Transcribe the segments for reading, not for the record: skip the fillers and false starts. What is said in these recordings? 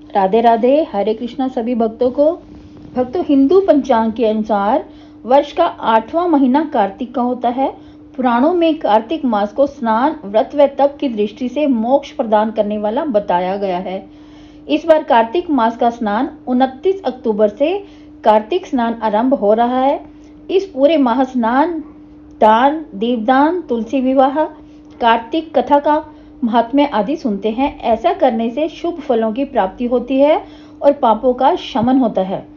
राधे राधे, हरे कृष्णा सभी भक्तों को। भक्तों, हिंदू पंचांग के अनुसार वर्ष का 8वां महीना कार्तिक का होता है। पुराणों में कार्तिक मास को स्नान, व्रत व तप की दृष्टि से मोक्ष प्रदान करने वाला बताया गया है। इस बार कार्तिक मास का स्नान 29 अक्टूबर से कार्तिक स्नान आरंभ हो रहा है। इस पूरे माह स्नान, दान, दीपदान, तुलसी विवाह, कार्तिक कथा का महात्म्य आदि सुनते हैं। ऐसा करने से शुभ फलों की प्राप्ति होती है और पापों का शमन होता है।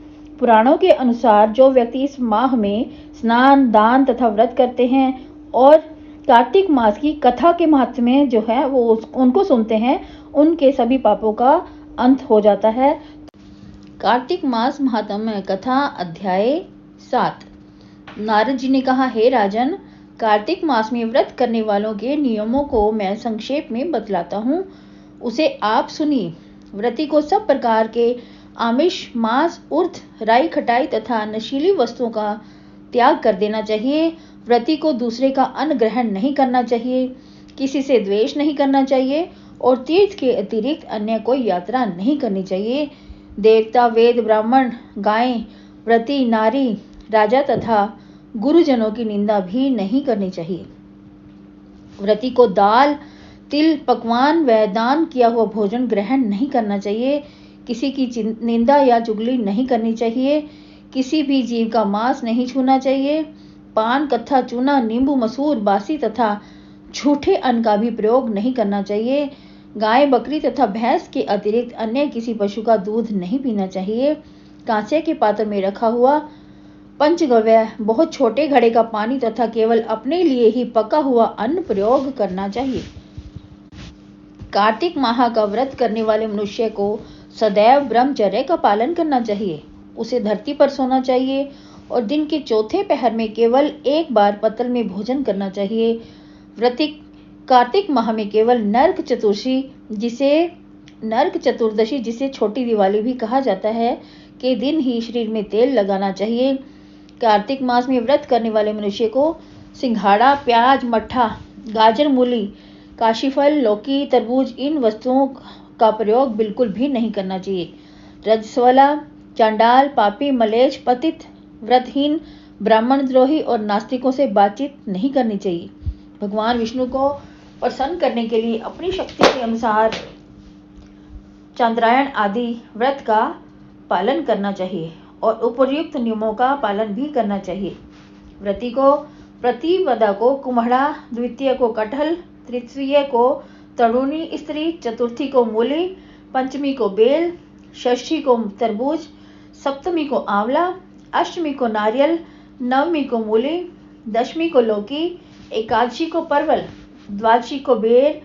पुराणों के अनुसार जो व्यक्ति इस माह में स्नान, दान तथा व्रत करते हैं और कार्तिक मास की कथा के महात्म्य जो है वो उनको सुनते हैं, उनके सभी पापों का अंत हो जाता है। कार्तिक मास महात्म्य कथा अध्याय 7। नारद जी ने कहा, हे राजन, कार्तिक मास में व्रत करने वालों के नियमों को मैं संक्षेप में बतलाता हूँ, उसे आप सुनिए। व्रती को सब प्रकार के आमिष, मांस, उर्ध, राई, खटाई तथा नशीली वस्तुओं का त्याग कर देना चाहिए। व्रती को दूसरे का अन्न ग्रहण नहीं करना चाहिए, किसी से द्वेष नहीं करना चाहिए और तीर्थ के अतिरिक्त अन्य कोई यात्रा नहीं करनी चाहिए। देवता, वेद, ब्राह्मण, गायें, व्रती, नारी, राजा तथा गुरुजनों की निंदा भी नहीं करनी चाहिए। व्रती को दाल, तिल, पकवान व दान किया हुआ भोजन ग्रहण नहीं करना चाहिए। किसी की निंदा या चुगली नहीं करनी चाहिए। किसी भी जीव का मांस नहीं छूना चाहिए। पान, कत्था, चूना, नींबू, मसूर, बासी तथा झूठे अन्न का भी प्रयोग नहीं करना चाहिए। गाय, बकरी तथा भैंस के अतिरिक्त अन्य किसी पशु का दूध नहीं पीना चाहिए। कांसे के पात्र में रखा हुआ पंचगव्य, बहुत छोटे घड़े का पानी तथा केवल अपने लिए ही पका हुआ अन्न प्रयोग करना चाहिए। कार्तिक माह का व्रत करने वाले मनुष्य को सदैव ब्रह्मचर्य का पालन करना चाहिए। उसे धरती पर सोना चाहिए और दिन के चौथे पहर में केवल एक बार पत्तल में भोजन करना चाहिए। व्रती कार्तिक माह में केवल नरक चतुर्दशी जिसे छोटी दिवाली भी कहा जाता है, के दिन ही शरीर में तेल लगाना चाहिए। कार्तिक मास में व्रत करने वाले मनुष्य को सिंघाड़ा, प्याज, मट्ठा, गाजर, मूली, काशीफल, लौकी, तरबूज इन वस्तुओं का प्रयोग बिल्कुल भी नहीं करना चाहिए। रजस्वला, चांडाल, पापी, मलेच्छ, पतित, व्रतहीन, ब्राह्मण द्रोही और नास्तिकों से बातचीत नहीं करनी चाहिए। भगवान विष्णु को प्रसन्न करने के लिए अपनी शक्ति के अनुसार चांद्रायण आदि व्रत का पालन करना चाहिए और उपर्युक्त नियमों का पालन भी करना चाहिए। व्रती को प्रतिपदा को कुम्हड़ा, द्वितीय को कटहल, तृतीय को तरुणी स्त्री, चतुर्थी को मूली, पंचमी को बेल, षष्ठी को तरबूज, सप्तमी को आंवला, अष्टमी को नारियल, नवमी को मूली, दशमी को लौकी, एकादशी को परवल, द्वादशी को बेर,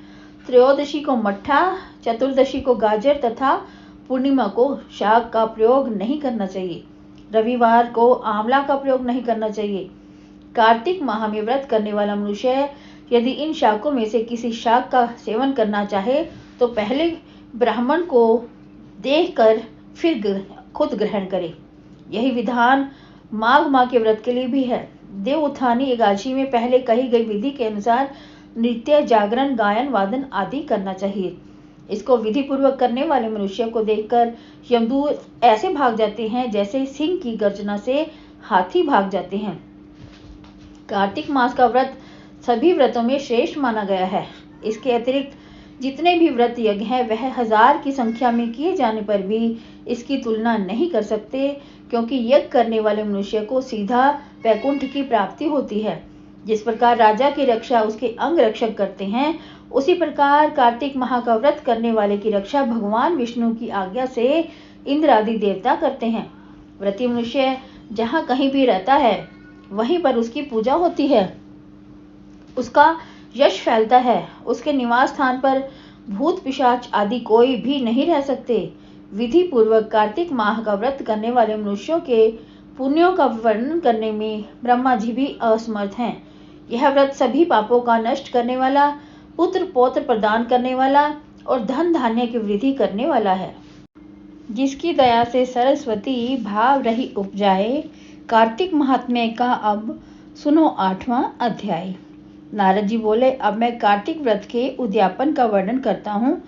त्रयोदशी को मट्ठा, चतुर्दशी को गाजर तथा पूर्णिमा को शाक का प्रयोग नहीं करना चाहिए। रविवार को आंवला का प्रयोग नहीं करना चाहिए। कार्तिक माह में व्रत करने वाला मनुष्य यदि इन शाकों में से किसी शाक का सेवन करना चाहे तो पहले ब्राह्मण को देखकर फिर खुद ग्रहण करे। यही विधान माघ माह के व्रत के लिए भी है। देव उत्थानी एकादशी में पहले कही गई विधि के अनुसार नृत्य, जागरण, गायन, वादन आदि करना चाहिए। इसको विधि पूर्वक करने वाले मनुष्य को देखकर यमदूत ऐसे भाग जाते हैं जैसे सिंह की गर्जना से हाथी भाग जाते हैं। कार्तिक मास का व्रत सभी व्रतों में श्रेष्ठ माना गया है। इसके अतिरिक्त जितने भी व्रत यज्ञ हैं वह 1000 की संख्या में किए जाने पर भी इसकी तुलना नहीं कर सकते, क्योंकि यज्ञ करने वाले मनुष्य को सीधा वैकुंठ की प्राप्ति होती है। जिस प्रकार राजा की रक्षा उसके अंग रक्षक करते हैं, उसी प्रकार कार्तिक माह का व्रत करने वाले की रक्षा भगवान विष्णु की आज्ञा से इंद्र आदि देवता करते हैं। व्रती मनुष्य जहाँ कहीं भी रहता है वहीं पर उसकी पूजा होती है, उसका यश फैलता है। उसके निवास स्थान पर भूत पिशाच आदि कोई भी नहीं रह सकते। विधि पूर्वक कार्तिक माह का व्रत करने वाले मनुष्यों के पुण्यों का वर्णन करने में ब्रह्मा जी भी असमर्थ हैं। यह व्रत सभी पापों का नष्ट करने वाला, पुत्र पौत्र प्रदान करने वाला और धन धान्य की वृद्धि करने वाला है। जिसकी दया से सरस्वती भाव रही उपजाए। कार्तिक महात्म्य का अब सुनो 8वां अध्याय। नारद जी बोले, अब मैं कार्तिक व्रत के उद्यापन का वर्णन करता हूँ।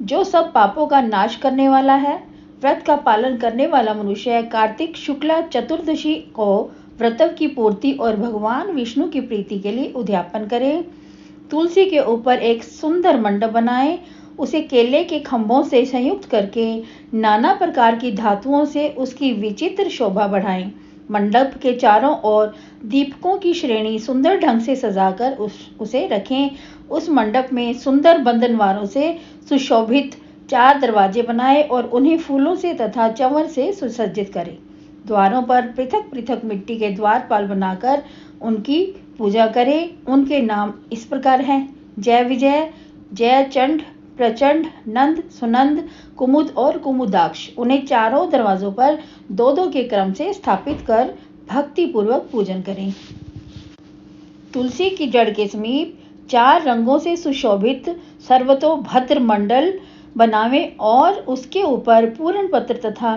जो सब पापों का नाश करने वाला है। व्रत का पालन करने वाला मनुष्य कार्तिक शुक्ला चतुर्दशी को व्रत की पूर्ति और भगवान विष्णु की प्रीति के लिए उद्यापन करे। तुलसी के ऊपर एक सुंदर मंडप बनाए, उसे केले के खंभों से संयुक्त करके नाना प्रकार की धातुओं से उसकी विचित्र शोभा बढ़ाएं। मंडप के चारों ओर दीपकों की श्रेणी सुंदर ढंग से सजाकर उसे रखें। उस मंडप में सुंदर बंधनवारों से सुशोभित 4 दरवाजे बनाए और उन्हें फूलों से तथा चंवर से सुसज्जित करें। द्वारों पर पृथक पृथक मिट्टी के द्वारपाल बनाकर उनकी पूजा करें। उनके नाम इस प्रकार हैं: जय विजय, जय चंड, प्रचंड, नंद, सुनंद, कुमुद और कुमुदाक्ष। उन्हें चारों दरवाजों पर 2-2 के क्रम से स्थापित कर भक्ति पूर्वक पूजन करें। तुलसी की जड़ के समीप 4 रंगों से सुशोभित सर्वतोभद्र मंडल बनावें और उसके ऊपर पूर्ण पत्र तथा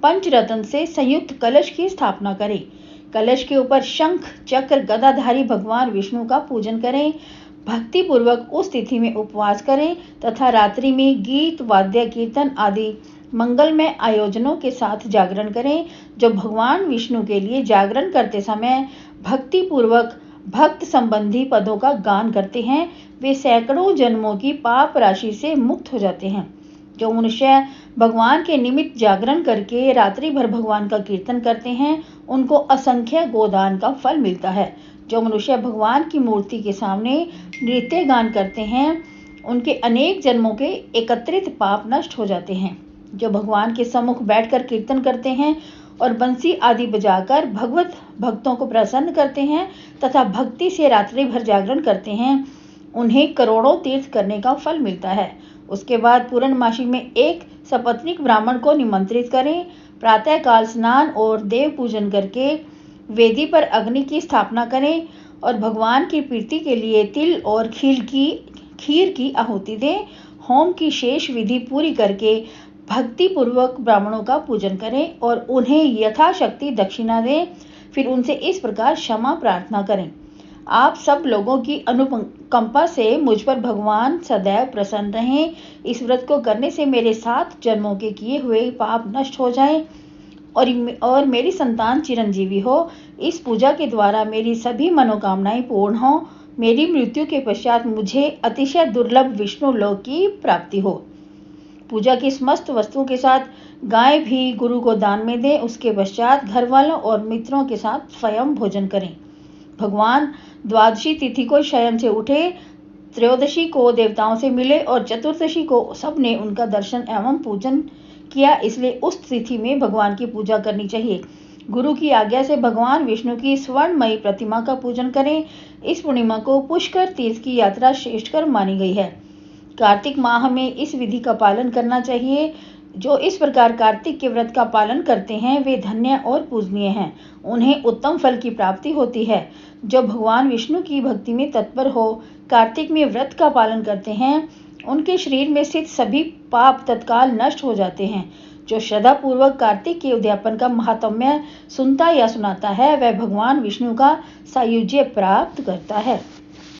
पंचरत्न से संयुक्त कलश की स्थापना करें। कलश के ऊपर शंख, चक्र, गदाधारी भगवान विष्णु का पूजन करें। भक्ति पूर्वक उस तिथि में उपवास करें तथा रात्रि में गीत, वाद्य, कीर्तन आदि मंगलमय आयोजनों के साथ जागरण करें। जो भगवान विष्णु के लिए जागरण करते समय भक्ति पूर्वक भक्त संबंधी पदों का गान करते हैं, वे सैकड़ों जन्मों की पाप राशि से मुक्त हो जाते हैं। जो मनुष्य भगवान के निमित्त जागरण करके रात्रि भर भगवान का कीर्तन करते हैं, उनको असंख्य गोदान का फल मिलता है। जो मनुष्य भगवान की मूर्ति के सामने नृत्य गान करते हैं, उनके अनेक जन्मों के एकत्रित पाप नष्ट हो जाते हैं। जो भगवान के सम्मुख बैठकर कीर्तन करते हैं और बंसी आदि बजाकर भगवत भक्तों को प्रसन्न करते हैं तथा भक्ति से रात्रि भर जागरण करते हैं, उन्हें करोड़ों तीर्थ करने का फल मिलता है। उसके बाद पूर्णमासी में एक सपत्नीक ब्राह्मण को निमंत्रित करें। प्रातःकाल स्नान और देव पूजन करके वेदी पर अग्नि की स्थापना करें और भगवान की प्रीति के लिए तिल और खीर की आहुति दें। होम की शेष विधि पूरी करके भक्ति पूर्वक ब्राह्मणों का पूजन करें और उन्हें यथाशक्ति दक्षिणा दें। फिर उनसे इस प्रकार क्षमा प्रार्थना करें: आप सब लोगों की अनुकंपा से मुझ पर भगवान सदैव प्रसन्न रहें। इस व्रत को करने से मेरे 7 जन्मों के किए हुए पाप नष्ट हो जाएं और मेरी संतान चिरंजीवी हो। इस पूजा के द्वारा मेरी सभी मनोकामनाएं पूर्ण हो। मेरी मृत्यु के पश्चात मुझे अतिशय दुर्लभ विष्णु लोक की प्राप्ति हो। पूजा की समस्त वस्तुओं के साथ गाय भी गुरु को दान में दें। उसके पश्चात घर वालों और मित्रों के साथ स्वयं भोजन करें। भगवान द्वादशी तिथि को शयन से उठे, त्रयोदशी को देवताओं से मिले और चतुर्दशी को सबने उनका दर्शन एवं पूजन किया, इसलिए उस तिथि में भगवान की पूजा करनी चाहिए। गुरु की आज्ञा से भगवान विष्णु की स्वर्णमयी प्रतिमा का पूजन करें। इस पूर्णिमा को पुष्कर तीर्थ की यात्रा श्रेष्ठकर मानी गई है। कार्तिक माह में इस विधि का पालन करना चाहिए। जो इस प्रकार कार्तिक के व्रत का पालन करते हैं, वे धन्य और पूजनीय हैं। उन्हें उत्तम फल की प्राप्ति होती है। जो भगवान विष्णु की भक्ति में तत्पर हो कार्तिक में व्रत का पालन करते हैं, उनके शरीर में स्थित सभी पाप तत्काल नष्ट हो जाते हैं। जो श्रद्धा पूर्वक कार्तिक के उद्यापन का महात्म्य सुनता या सुनाता है, वह भगवान विष्णु का सायुज्य प्राप्त करता है।